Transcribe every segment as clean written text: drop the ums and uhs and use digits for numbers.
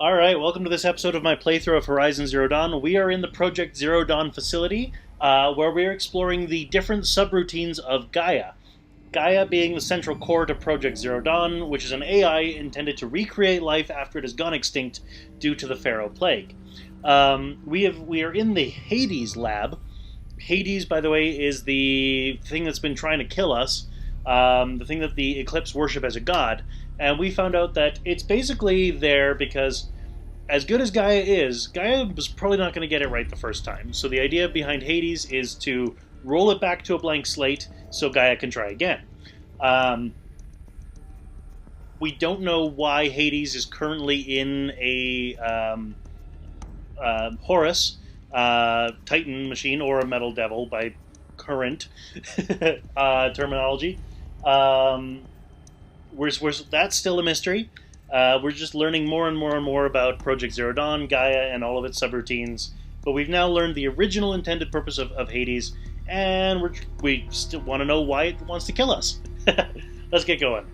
Alright, welcome to this episode of my playthrough of Horizon Zero Dawn. We are in the Project Zero Dawn facility, where we are exploring the different subroutines of Gaia. Gaia being the central core to Project Zero Dawn, which is an AI intended to recreate life after it has gone extinct due to the Pharaoh Plague. We are in the Hades lab. Hades, by the way, is the thing that's been trying to kill us, the thing that the Eclipse worship as a god. And we found out that it's basically there because, as good as Gaia was probably not going to get it right the first time. So the idea behind Hades is to roll it back to a blank slate so Gaia can try again. We don't know why Hades is currently in a Horus Titan machine or a metal devil by current terminology. That's still a mystery. We're just learning more and more and more about Project Zero Dawn, Gaia, and all of its subroutines. But we've now learned the original intended purpose of Hades, and we still want to know why it wants to kill us. Let's get going.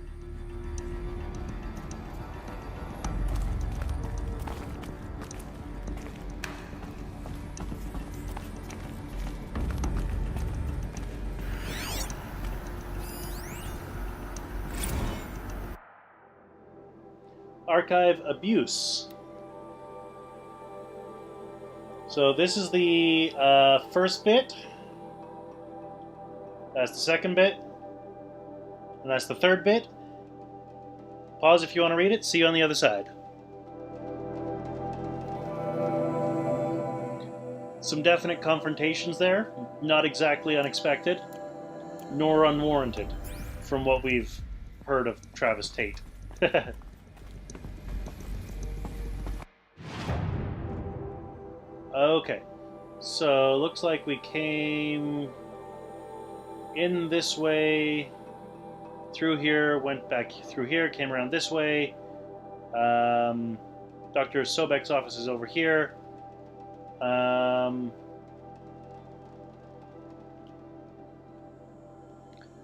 Archive abuse. So this is the first bit. That's the second bit. And that's the third bit. Pause if you want to read it. See you on the other side. Some definite confrontations there. Not exactly unexpected, nor unwarranted, from what we've heard of Travis Tate. Okay, so looks like we came in this way, through here, went back through here, came around this way. Dr. Sobeck's office is over here. Oh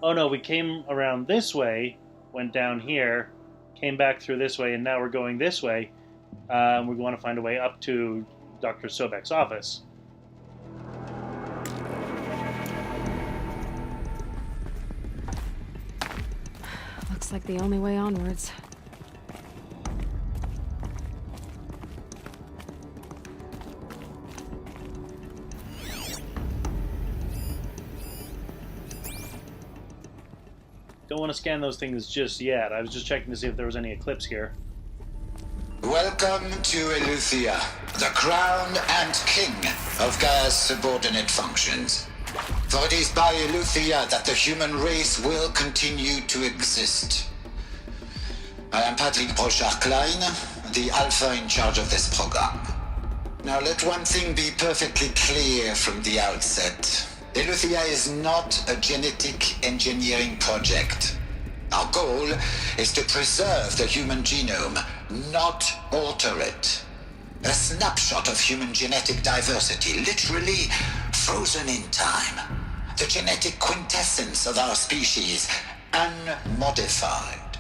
no, we came around this way, went down here, came back through this way, and now we're going this way. We want to find a way up to Dr. Sobeck's office. Looks like the only way onwards. Don't want to scan those things just yet. I was just checking to see if there was any eclipse here. Welcome to ELEUTHIA, the crown and king of Gaia's subordinate functions. For it is by ELEUTHIA that the human race will continue to exist. I am Patrick Brochard-Klein, the alpha in charge of this program. Now let one thing be perfectly clear from the outset. ELEUTHIA is not a genetic engineering project. Our goal is to preserve the human genome, not alter it. A snapshot of human genetic diversity, literally frozen in time. The genetic quintessence of our species, unmodified.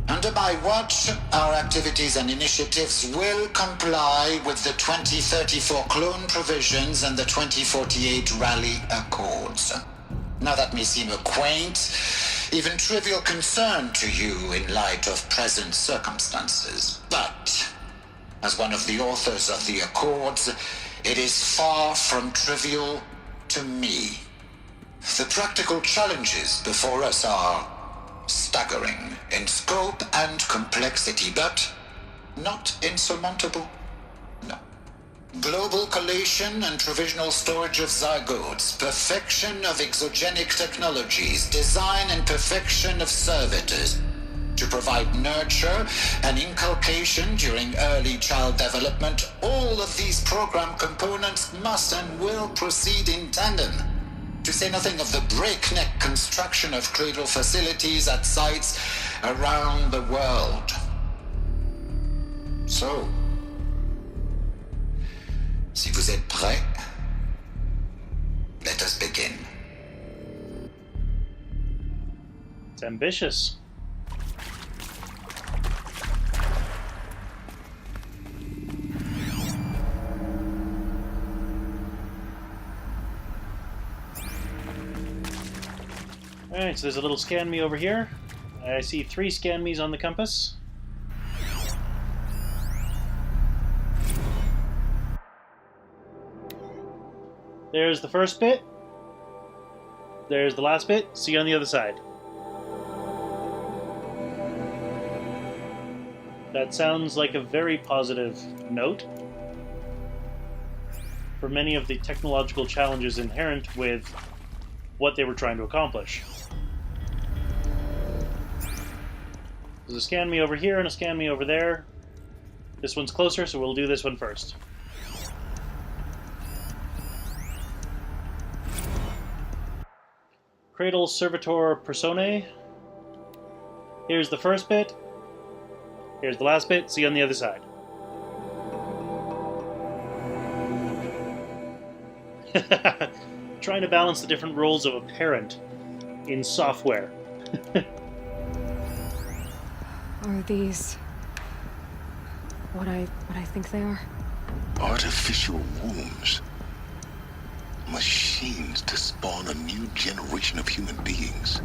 Under my watch, our activities and initiatives will comply with the 2034 clone provisions and the 2048 Rally Accords. Now that may seem a quaint, even trivial concern to you in light of present circumstances. But, as one of the authors of the Accords, it is far from trivial to me. The practical challenges before us are staggering in scope and complexity, but not insurmountable. No. Global collation and provisional storage of zygotes, perfection of exogenic technologies, design and perfection of servitors, to provide nurture and inculcation during early child development. All of these program components must and will proceed in tandem, to say nothing of the breakneck construction of cradle facilities at sites around the world. So, si vous êtes prêts, let us begin. It's ambitious. Alright, so there's a little scan me over here. I see 3 scan me's on the compass. There's the first bit. There's the last bit. See you on the other side. That sounds like a very positive note for many of the technological challenges inherent with what they were trying to accomplish. There's a scan me over here and a scan me over there. This one's closer, so we'll do this one first. Cradle Servitor Personae. Here's the first bit. Here's the last bit. See you on the other side. Trying to balance the different roles of a parent in software. Are these what I think they are? Artificial wombs. Machines to spawn a new generation of human beings.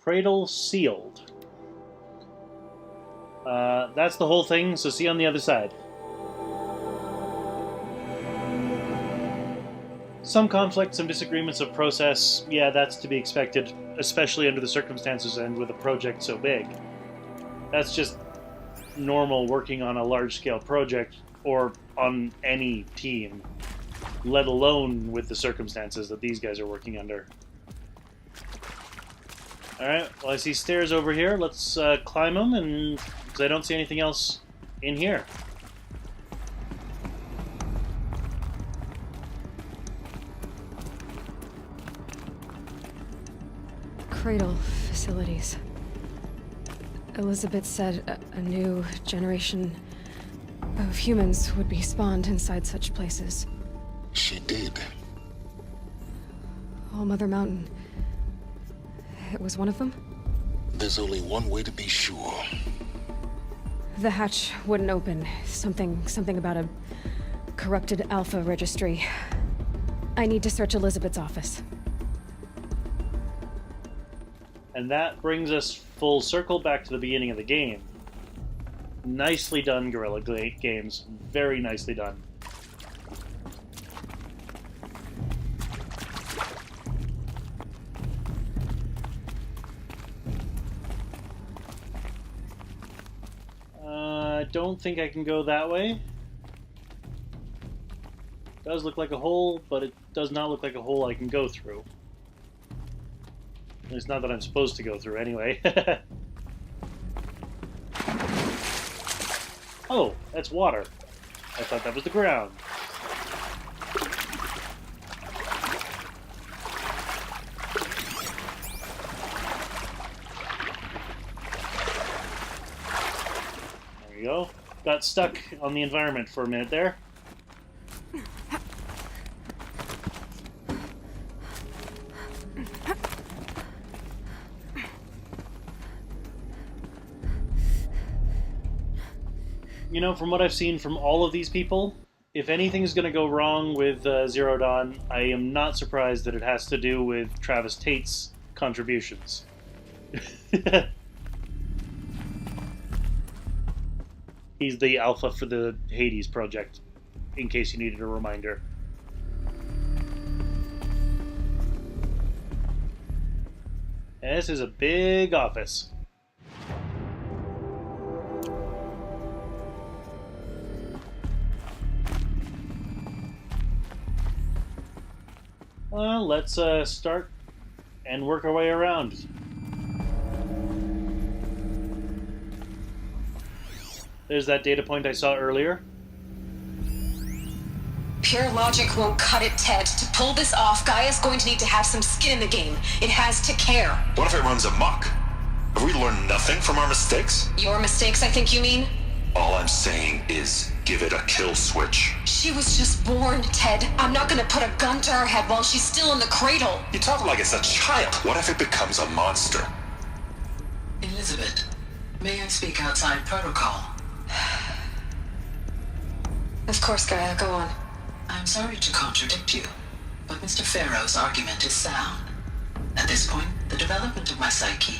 Cradle sealed. That's the whole thing, so see you on the other side. Some conflict, some disagreements of process. Yeah, that's to be expected, especially under the circumstances and with a project so big. That's just normal working on a large-scale project, or on any team, let alone with the circumstances that these guys are working under. Alright, well I see stairs over here. Let's climb them, and because I don't see anything else in here. Cradle facilities. Elisabet said a new generation of humans would be spawned inside such places. She did. All Mother Mountain. It was one of them? There's only one way to be sure. The hatch wouldn't open. Something about a corrupted Alpha registry. I need to search Elisabet's office. And that brings us full circle back to the beginning of the game. Nicely done, Guerrilla Games. Very nicely done. I don't think I can go that way. Does look like a hole, but it does not look like a hole I can go through. It's not that I'm supposed to go through anyway. Oh, that's water. I thought that was the ground. There we go. Got stuck on the environment for a minute there. You know, from what I've seen from all of these people, if anything's going to go wrong with Zero Dawn, I am not surprised that it has to do with Travis Tate's contributions. He's the alpha for the Hades project, in case you needed a reminder. And this is a big office. Well, let's start and work our way around. There's that data point I saw earlier. Pure logic won't cut it, Ted. To pull this off, Gaia's going to need to have some skin in the game. It has to care. What if it runs amok? Have we learned nothing from our mistakes? Your mistakes, I think you mean? All I'm saying is, give it a kill switch. She was just born, Ted. I'm not gonna put a gun to her head while she's still in the cradle. You talk like it's a child. What if it becomes a monster? Elisabet, may I speak outside protocol? Of course, Gaia, go on. I'm sorry to contradict you, but Mr. Farrow's argument is sound. At this point, the development of my psyche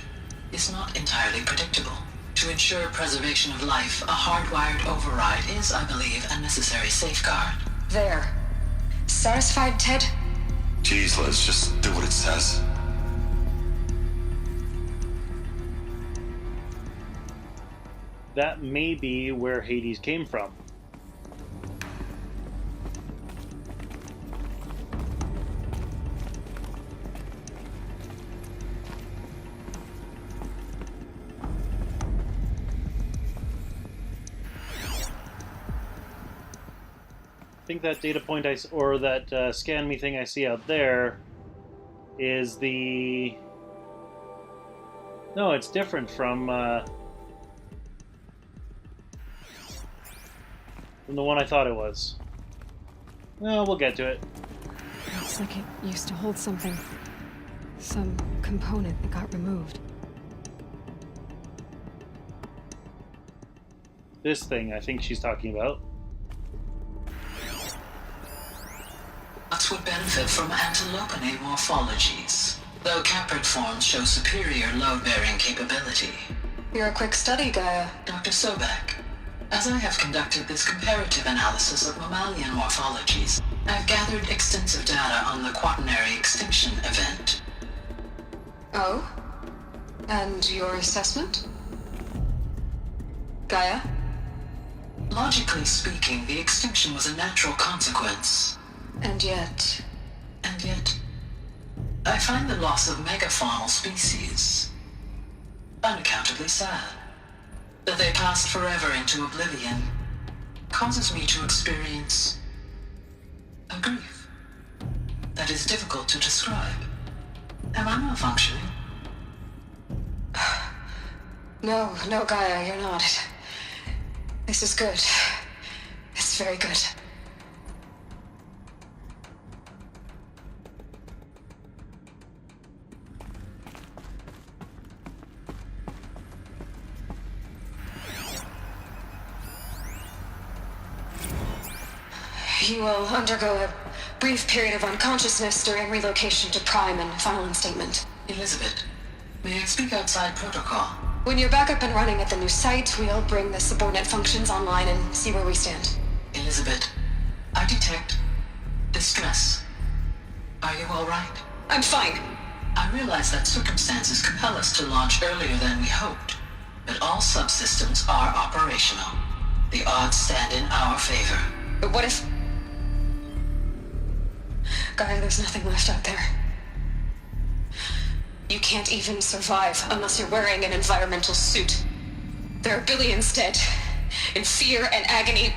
is not entirely predictable. To ensure preservation of life, a hardwired override is, I believe, a necessary safeguard. There. Satisfied, Ted? Jeez, Liz, just do what it says. That may be where Hades came from. I think that data point or that scan me thing I see out there is the... No, it's different from the one I thought it was. Well, we'll get to it. Looks like it used to hold something. Some component that got removed. This thing I think she's talking about. Nuts would benefit from antilopinate morphologies, though caprid forms show superior load-bearing capability. You're a quick study, Gaia. Dr. Sobeck, as I have conducted this comparative analysis of mammalian morphologies, I've gathered extensive data on the quaternary extinction event. Oh? And your assessment? Gaia? Logically speaking, the extinction was a natural consequence. And yet, I find the loss of megafaunal species unaccountably sad. That they passed forever into oblivion causes me to experience a grief that is difficult to describe. Am I malfunctioning? No, Gaia, you're not. This is good. It's very good. You will undergo a brief period of unconsciousness during relocation to Prime and final instatement. Elisabet, may I speak outside protocol? When you're back up and running at the new site, we'll bring the subordinate functions online and see where we stand. Elisabet, I detect distress. Are you all right? I'm fine. I realize that circumstances compel us to launch earlier than we hoped, but all subsystems are operational. The odds stand in our favor. But what if... Gaia, there's nothing left out there. You can't even survive unless you're wearing an environmental suit. There are billions dead, in fear and agony.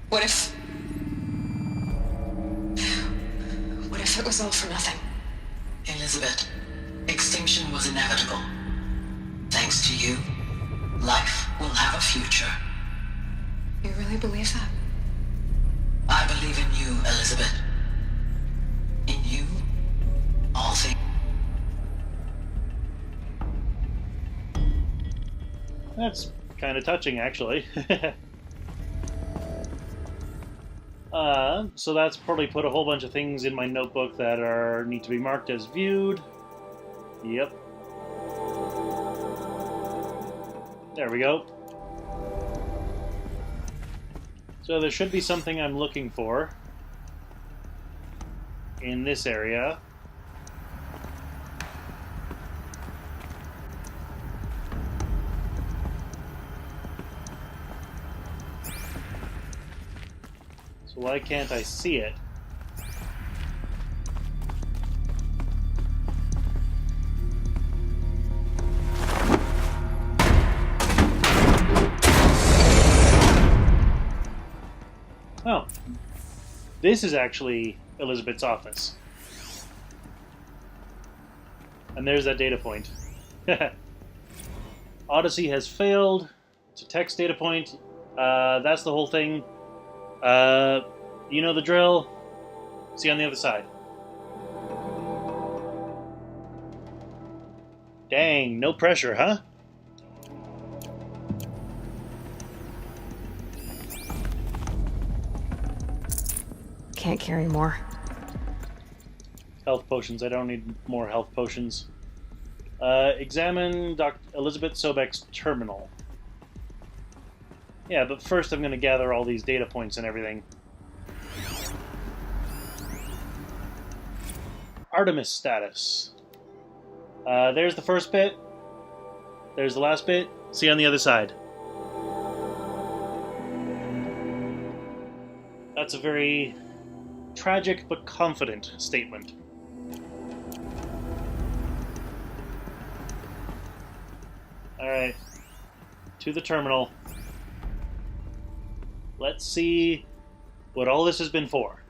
What if it was all for nothing? Elisabet, extinction was inevitable. Thanks to you, life will have a future. You really believe that? I believe in you, Elisabet. In you, all things. That's kind of touching, actually. So that's probably put a whole bunch of things in my notebook that need to be marked as viewed. Yep. There we go. So there should be something I'm looking for in this area. So why can't I see it? Oh, this is actually Elisabet's office. And there's that data point. Odyssey has failed. It's a text data point. That's the whole thing. You know the drill. See you on the other side. Dang, no pressure, huh? Can't carry more. Health potions. I don't need more health potions. Examine Dr. Elisabet Sobeck's terminal. Yeah, but first I'm going to gather all these data points and everything. Artemis status. There's the first bit. There's the last bit. See you on the other side. That's a very tragic but confident statement. Alright. To the terminal. Let's see what all this has been for.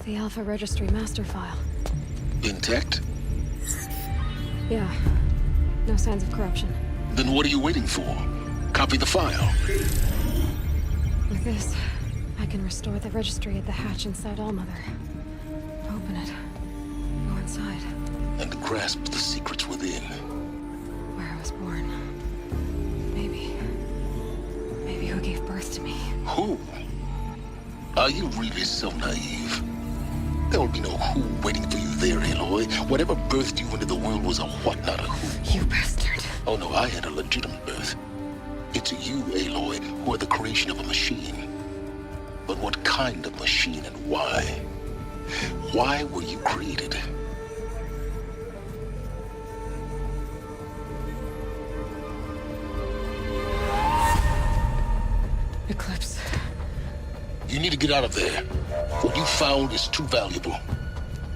The Alpha Registry master file. Intact? Yeah. No signs of corruption. Then what are you waiting for? Copy the file. With this, I can restore the registry at the hatch inside Allmother. Open it. Go inside. And grasp the secrets within. Where I was born. Maybe who gave birth to me. Who? Are you really so naive? There will be no who waiting for you there, Aloy. Whatever birthed you into the world was a what, not a who. You bastard. Oh no, I had a legitimate birth. It's you, Aloy, who are the creation of a machine. But what kind of machine and why? Why were you created? Eclipse. You need to get out of there. What you found is too valuable.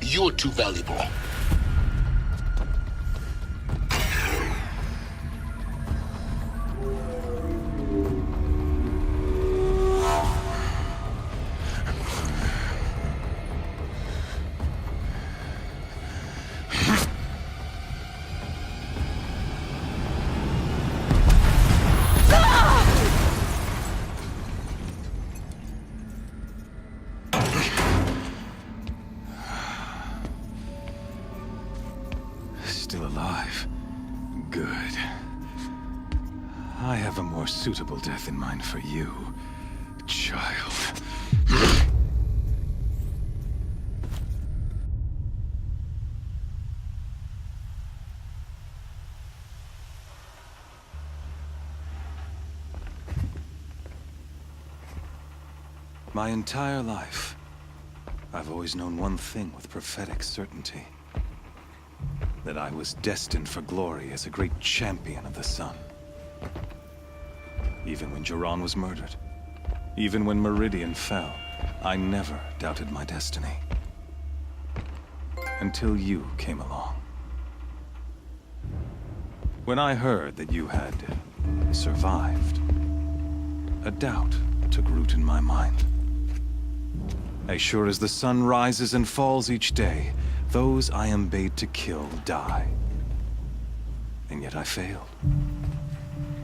You're too valuable. Still alive. Good. I have a more suitable death in mind for you, child. My entire life, I've always known one thing with prophetic certainty. That I was destined for glory as a great champion of the sun. Even when Jiran was murdered, even when Meridian fell, I never doubted my destiny. Until you came along. When I heard that you had survived, a doubt took root in my mind. As sure as the sun rises and falls each day, those I am bade to kill die. And yet I failed.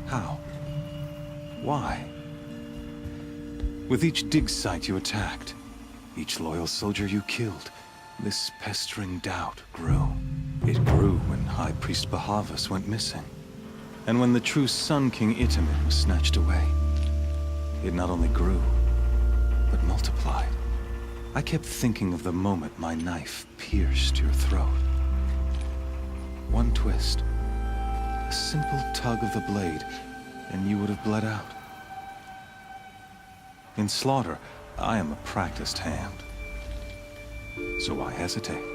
How? Why? With each dig site you attacked, each loyal soldier you killed, this pestering doubt grew. It grew when High Priest Bahavas went missing. And when the true Sun King Itamen was snatched away. It not only grew, but multiplied. I kept thinking of the moment my knife pierced your throat. One twist, a simple tug of the blade, and you would have bled out. In slaughter, I am a practiced hand. So why hesitate?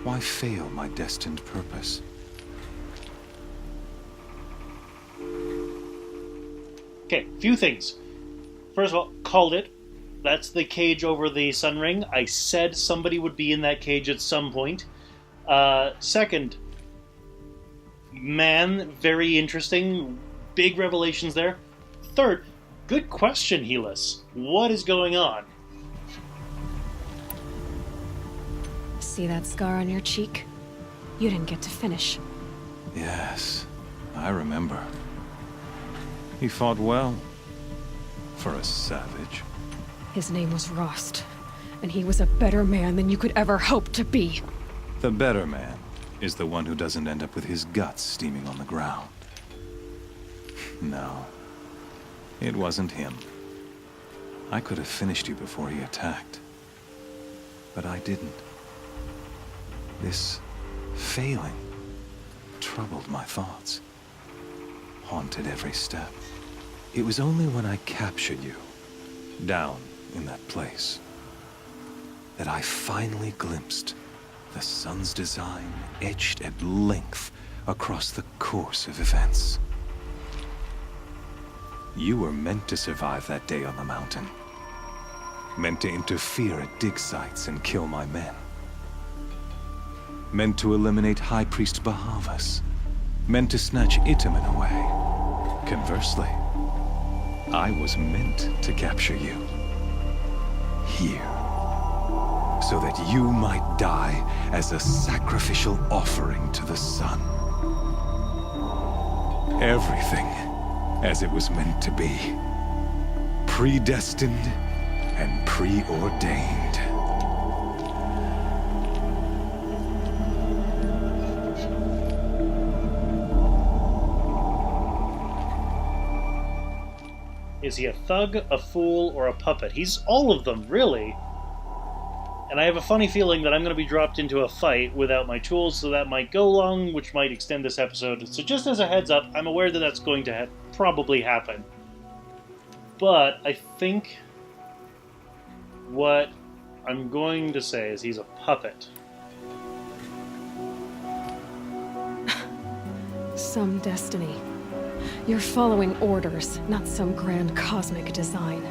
Why fail my destined purpose? Okay, few things. First of all, called it. That's the cage over the sun ring. I said somebody would be in that cage at some point. Second, man, very interesting. Big revelations there. Third, good question, Helis. What is going on? See that scar on your cheek? You didn't get to finish. Yes, I remember. He fought well. For a savage. His name was Rost, and he was a better man than you could ever hope to be. The better man is the one who doesn't end up with his guts steaming on the ground. No, it wasn't him. I could have finished you before he attacked. But I didn't. This failing troubled my thoughts, haunted every step. It was only when I captured you, down in that place, that I finally glimpsed the sun's design etched at length across the course of events. You were meant to survive that day on the mountain. Meant to interfere at dig sites and kill my men. Meant to eliminate High Priest Bahavas. Meant to snatch Itamen away. Conversely, I was meant to capture you. Here. So that you might die as a sacrificial offering to the sun. Everything as it was meant to be. Predestined and preordained. Is he a thug, a fool, or a puppet? He's all of them, really. And I have a funny feeling that I'm going to be dropped into a fight without my tools, so that might go long, which might extend this episode. So just as a heads up, I'm aware that that's going to probably happen. But I think what I'm going to say is he's a puppet. Some destiny. You're following orders, not some grand cosmic design.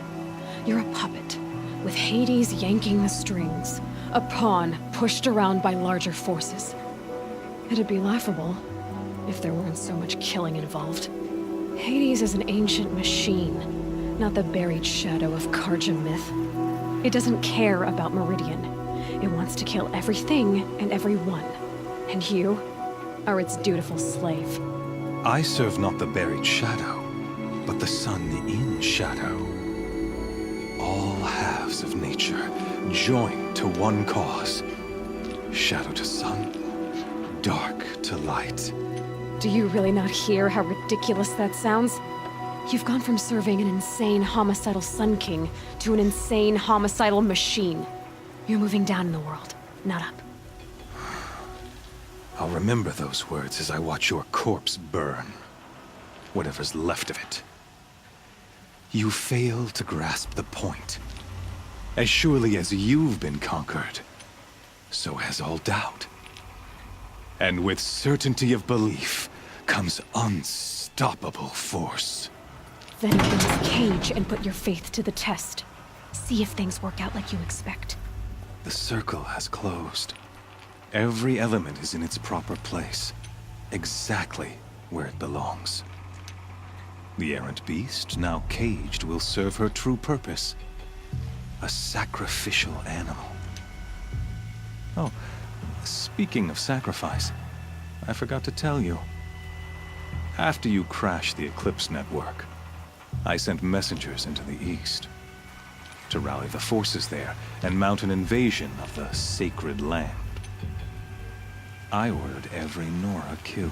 You're a puppet, with Hades yanking the strings, a pawn pushed around by larger forces. It'd be laughable if there weren't so much killing involved. Hades is an ancient machine, not the buried shadow of Karja myth. It doesn't care about Meridian. It wants to kill everything and everyone. And you are its dutiful slave. I serve not the buried shadow, but the sun in shadow. All halves of nature joined to one cause. Shadow to sun, dark to light. Do you really not hear how ridiculous that sounds? You've gone from serving an insane homicidal Sun King to an insane homicidal machine. You're moving down in the world, not up. I'll remember those words as I watch your corpse burn. Whatever's left of it. You fail to grasp the point. As surely as you've been conquered, so has all doubt. And with certainty of belief comes unstoppable force. Then open this cage and put your faith to the test. See if things work out like you expect. The circle has closed. Every element is in its proper place, exactly where it belongs. The errant beast, now caged, will serve her true purpose. A sacrificial animal. Oh, speaking of sacrifice, I forgot to tell you. After you crashed the Eclipse network, I sent messengers into the east to rally the forces there and mount an invasion of the sacred land. I ordered every Nora killed.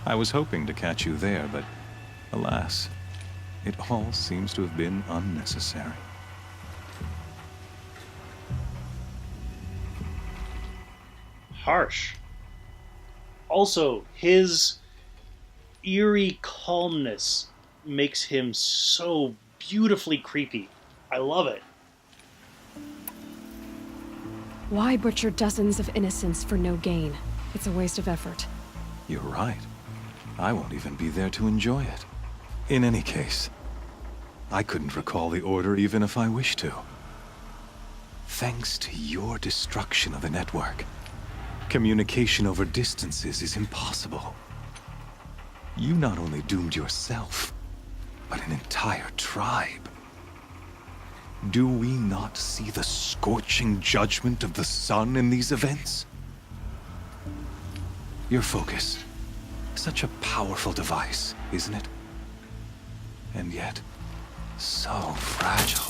I was hoping to catch you there, but alas, it all seems to have been unnecessary. Harsh. Also, his eerie calmness makes him so beautifully creepy. I love it. Why butcher dozens of innocents for no gain? It's a waste of effort. You're right. I won't even be there to enjoy it. In any case, I couldn't recall the order even if I wished to. Thanks to your destruction of the network, communication over distances is impossible. You not only doomed yourself, but an entire tribe. Do we not see the scorching judgment of the sun in these events? Your focus. Such a powerful device, isn't it? and yet so fragile.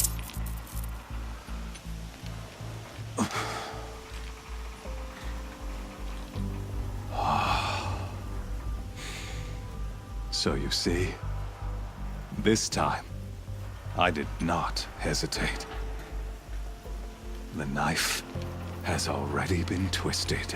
So you see, this time, I did not hesitate. The knife has already been twisted.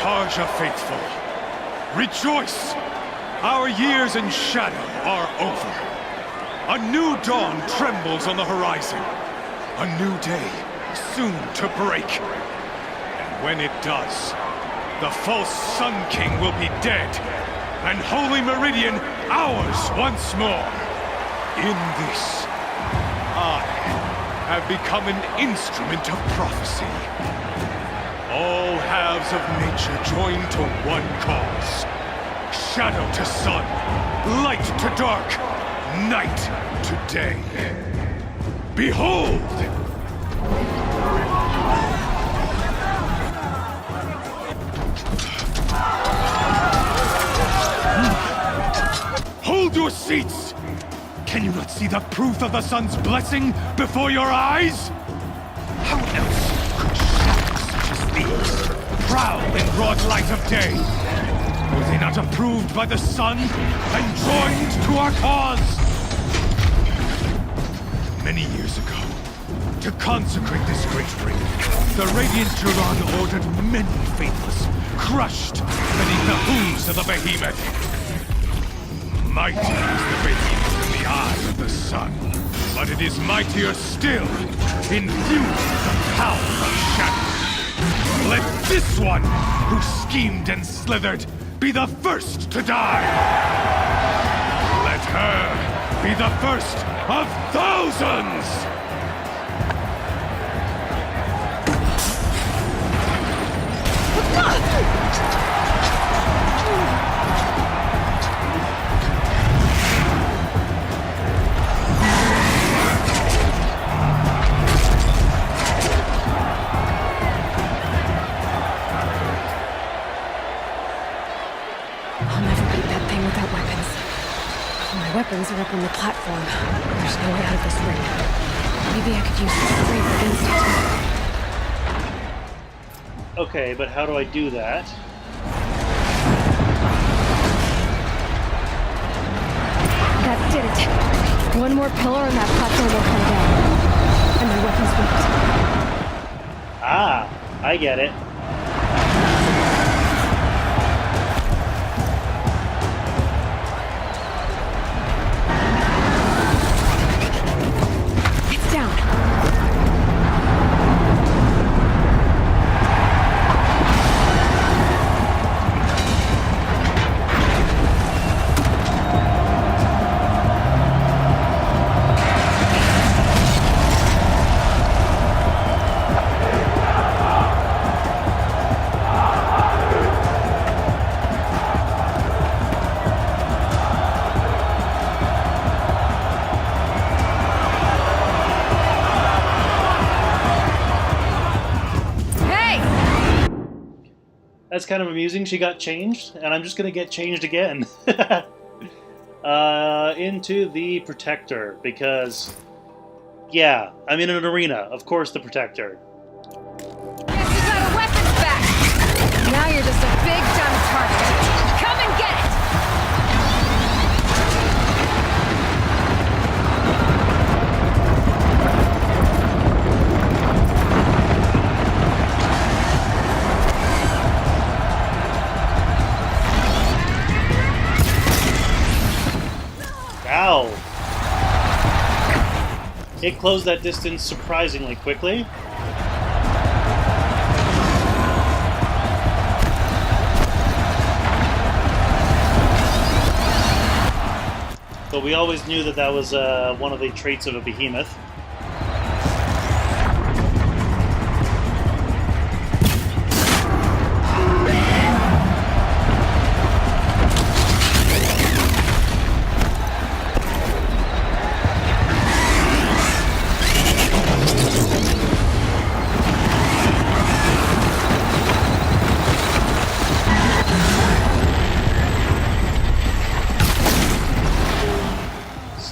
Karja faithful, rejoice! Our years in shadow are over. A new dawn trembles on the horizon. A new day soon to break. And when it does, the false Sun King will be dead, and Holy Meridian ours once more. In this, I have become an instrument of prophecy. All halves of nature join to one cause. Shadow to sun, light to dark, night to day. Behold! Hold your seats! Can you not see the proof of the sun's blessing before your eyes? How else could shadows such as these prowl in broad light of day? Were they not approved by the sun and joined to our cause? Many years ago, to consecrate this great ring, the Radiant Turan ordered many faithless, crushed beneath the hooves of the behemoth. Mighty is the behemoth in the eye of the sun, but it is mightier still, infused with the power of shadow. Let this one, who schemed and slithered, be the first to die! Let her be the first of thousands! Weapons are up on the platform. There's no way out of this ring. Maybe I could use the strength against it. Okay, but how do I do that? That did it. One more pillar and that platform will come down. And my weapons won't. Ah, I get it. That's kind of amusing. She got changed, and I'm just going to get changed again. Into the Protector, because, yeah, I'm in an arena. Of course, the Protector. Guess you got our weapons back! Now you're just a big dumb target. Come and get it! Ow! It closed that distance surprisingly quickly. But we always knew that that was one of the traits of a behemoth.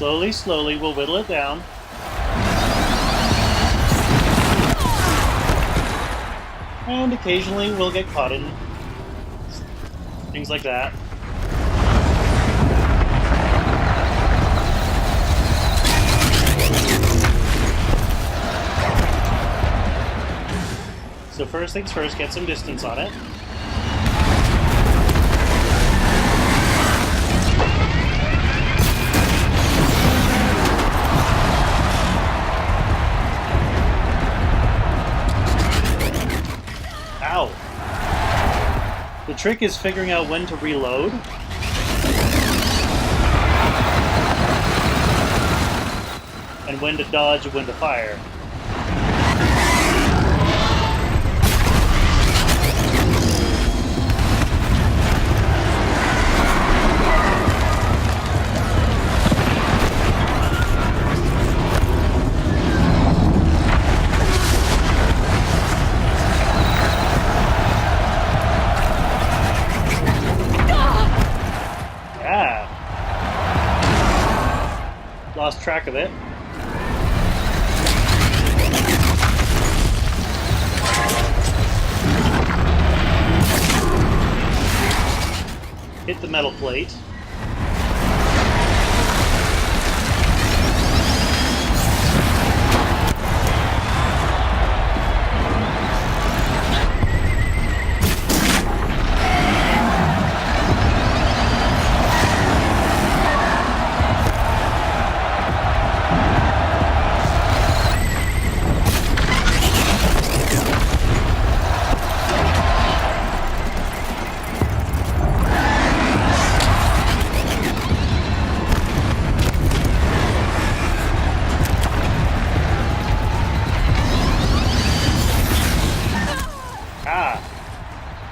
Slowly, slowly, we'll whittle it down. And occasionally we'll get caught in things like that. So first things first, get some distance on it. Ow. The trick is figuring out when to reload. And when to dodge and when to fire. Lost track of it. Hit the metal plate.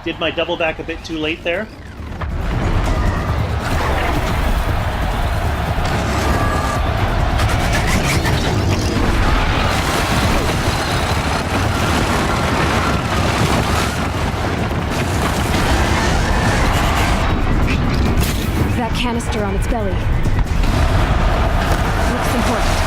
Did my double back a bit too late there? That canister on its belly. Looks important.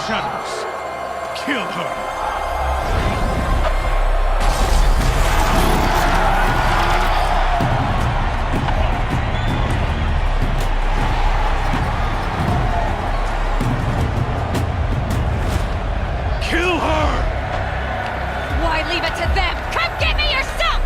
Shadows, kill her! Kill her! Why leave it to them? Come get me yourself!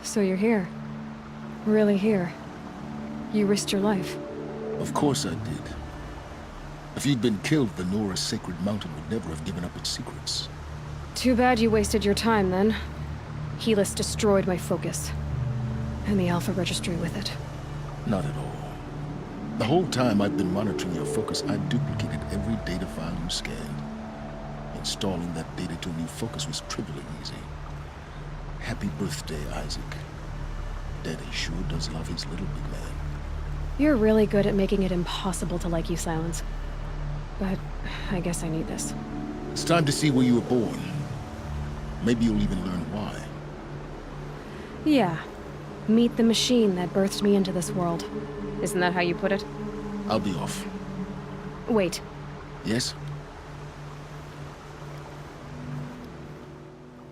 So you're here. Really here. You risked your life. Of course I did. If you'd been killed, the Nora's sacred mountain would never have given up its secrets. Too bad you wasted your time, then. Helis destroyed my focus. And the Alpha Registry with it. Not at all. The whole time I've been monitoring your focus, I duplicated every data file you scanned. Installing that data to a new focus was trivially easy. Happy birthday, Isaac. Daddy sure does love his little big man. You're really good at making it impossible to like you, Silence. But I guess I need this. It's time to see where you were born. Maybe you'll even learn why. Yeah. Meet the machine that birthed me into this world. Isn't that how you put it? I'll be off. Wait. Yes?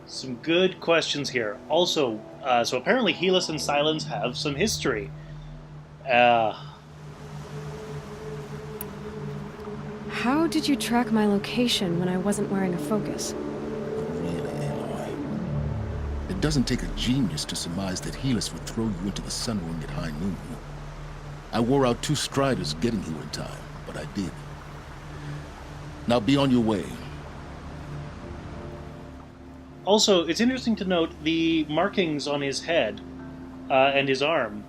Some good questions here. Also, so apparently Helis and Silence have some history. How did you track my location when I wasn't wearing a focus? Really, Aloy? It doesn't take a genius to surmise that Helis would throw you into the sun ring at high noon. I wore out 2 striders getting here in time, but I did. Now be on your way. Also, it's interesting to note the markings on his head and his arm.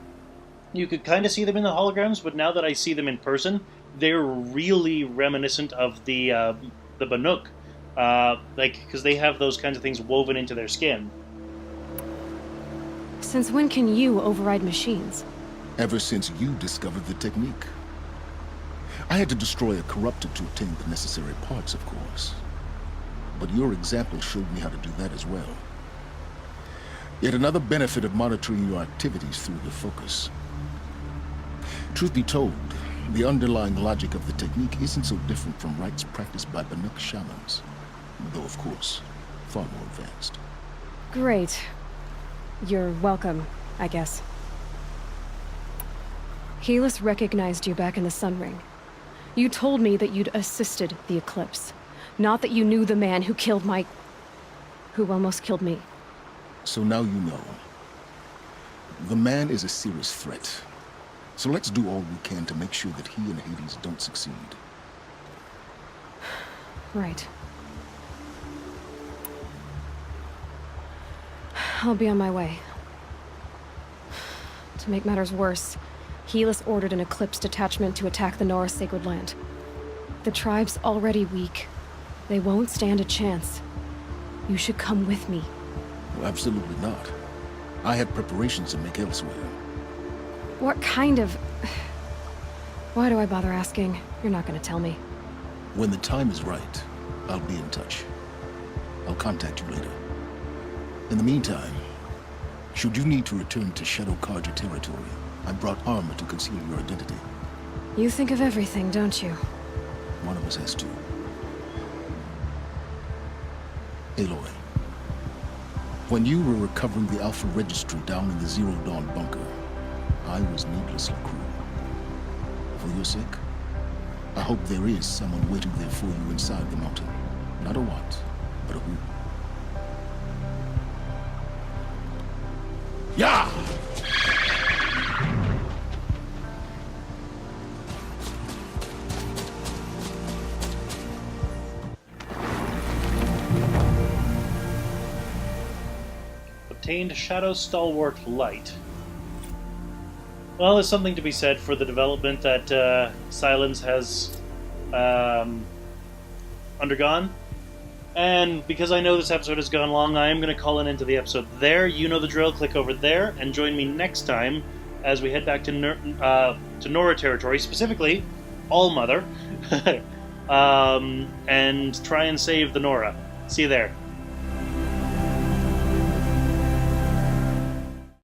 You could kind of see them in the holograms, but now that I see them in person, they're really reminiscent of the Banuk, because they have those kinds of things woven into their skin. Since when can you override machines? Ever since you discovered the technique. I had to destroy a corruptor to obtain the necessary parts, of course. But your example showed me how to do that as well. Yet another benefit of monitoring your activities through the focus. Truth be told, the underlying logic of the technique isn't so different from rites practiced by Banuk shamans, though of course, far more advanced. Great. You're welcome, I guess. Helis recognized you back in the Sun Ring. You told me that you'd assisted the eclipse, not that you knew the man who killed who almost killed me. So now you know. The man is a serious threat. So let's do all we can to make sure that he and Hades don't succeed. Right. I'll be on my way. To make matters worse, Helis ordered an Eclipse detachment to attack the Nora's sacred land. The tribe's already weak. They won't stand a chance. You should come with me. Well, absolutely not. I had preparations to make elsewhere. What kind of... Why do I bother asking? You're not gonna tell me. When the time is right, I'll be in touch. I'll contact you later. In the meantime, should you need to return to Shadow Karja territory, I brought armor to conceal your identity. You think of everything, don't you? One of us has to. Aloy, when you were recovering the Alpha Registry down in the Zero Dawn bunker, I was needlessly cruel. For your sake, I hope there is someone waiting there for you inside the mountain. Not a what, but a who. Yeah! Obtained Shadow Stalwart Light. Well, there's something to be said for the development that Silence has undergone. And because I know this episode has gone long, I am going to call an end to the episode there. You know the drill. Click over there and join me next time as we head back to Nora territory, specifically Allmother, and try and save the Nora. See you there.